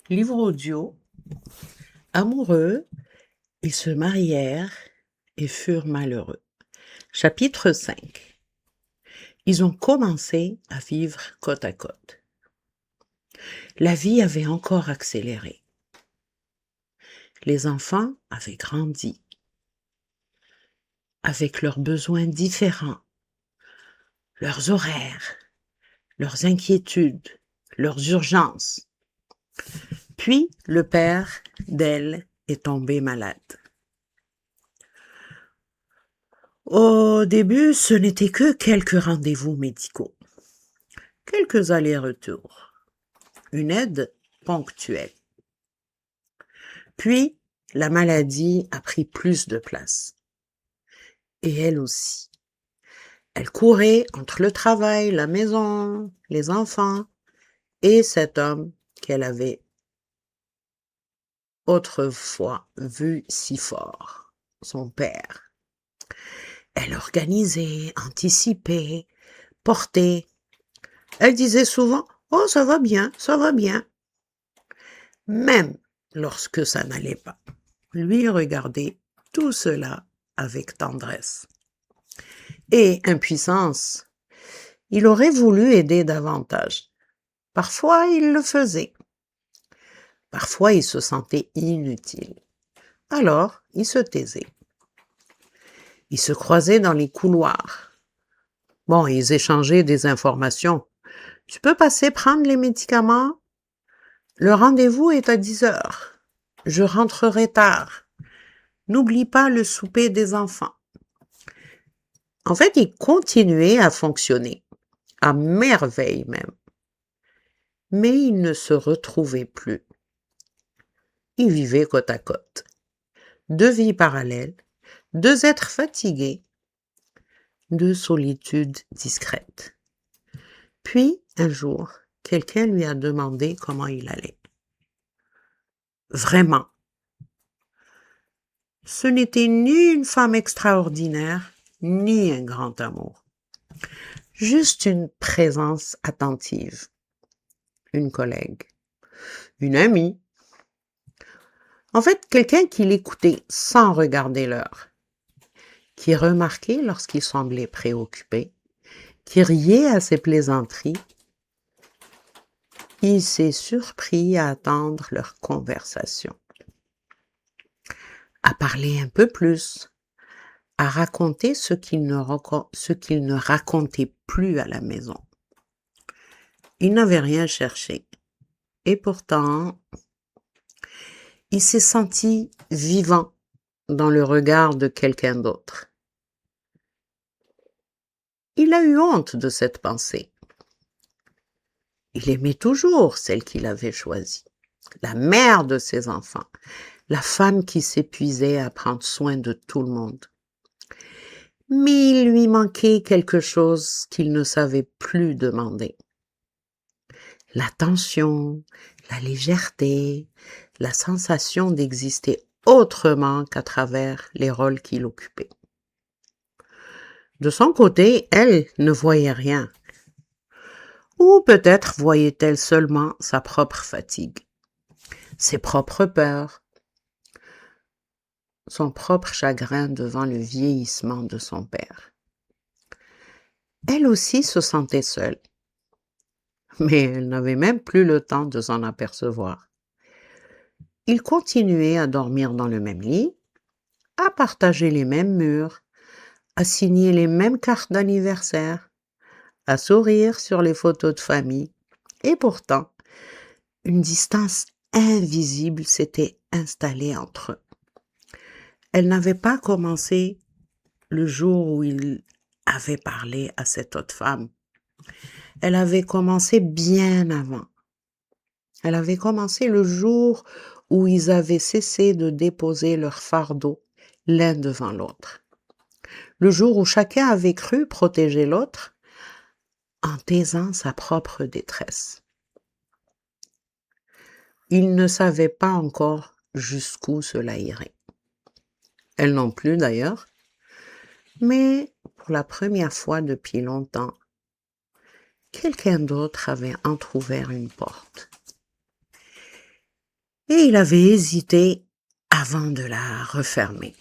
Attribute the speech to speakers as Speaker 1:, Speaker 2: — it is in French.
Speaker 1: Livre audio. Amoureux, ils se marièrent et furent malheureux. Chapitre 5. Ils ont commencé à vivre côte à côte. La vie avait encore accéléré. Les enfants avaient grandi, avec leurs besoins différents, leurs horaires, leurs inquiétudes, leurs urgences. Puis le père d'elle est tombé malade. Au début, ce n'était que quelques rendez-vous médicaux, quelques allers-retours, une aide ponctuelle. Puis, la maladie a pris plus de place. Et elle aussi. Elle courait entre le travail, la maison, les enfants et cet homme qu'elle avait autrefois vu si fort, son père. Elle organisait, anticipait, portait. Elle disait souvent « Oh, ça va bien, ça va bien », même lorsque ça n'allait pas. Lui regardait tout cela avec tendresse. Et impuissance, il aurait voulu aider davantage. Parfois, il le faisait. Parfois, il se sentait inutile. Alors, il se taisait. Ils se croisaient dans les couloirs. Bon, ils échangeaient des informations. « Tu peux passer prendre les médicaments? Le rendez-vous est à 10 heures. Je rentrerai tard. N'oublie pas le souper des enfants. » En fait, ils continuaient à fonctionner, à merveille même. Mais ils ne se retrouvaient plus. Ils vivaient côte à côte. Deux vies parallèles, deux êtres fatigués, deux solitudes discrètes. Puis, un jour, quelqu'un lui a demandé comment il allait. Vraiment. Ce n'était ni une femme extraordinaire, ni un grand amour. Juste une présence attentive. Une collègue. Une amie. En fait, quelqu'un qui l'écoutait sans regarder l'heure. Qui remarquait lorsqu'il semblait préoccupé. Qui riait à ses plaisanteries. Il s'est surpris à attendre leur conversation, à parler un peu plus, à raconter ce qu'ils ne racontaient plus à la maison. Il n'avait rien cherché. Et pourtant, il s'est senti vivant dans le regard de quelqu'un d'autre. Il a eu honte de cette pensée. Il aimait toujours celle qu'il avait choisie, la mère de ses enfants, la femme qui s'épuisait à prendre soin de tout le monde. Mais il lui manquait quelque chose qu'il ne savait plus demander. L'attention, la légèreté, la sensation d'exister autrement qu'à travers les rôles qu'il occupait. De son côté, elle ne voyait rien. Ou peut-être voyait-elle seulement sa propre fatigue, ses propres peurs, son propre chagrin devant le vieillissement de son père. Elle aussi se sentait seule, mais elle n'avait même plus le temps de s'en apercevoir. Ils continuaient à dormir dans le même lit, à partager les mêmes murs, à signer les mêmes cartes d'anniversaire, à sourire sur les photos de famille. Et pourtant, une distance invisible s'était installée entre eux. Elle n'avait pas commencé le jour où il avait parlé à cette autre femme. Elle avait commencé bien avant. Elle avait commencé le jour où ils avaient cessé de déposer leur fardeau l'un devant l'autre. Le jour où chacun avait cru protéger l'autre en taisant sa propre détresse. Il ne savait pas encore jusqu'où cela irait. Elle non plus d'ailleurs. Mais pour la première fois depuis longtemps, quelqu'un d'autre avait entrouvert une porte. et il avait hésité avant de la refermer.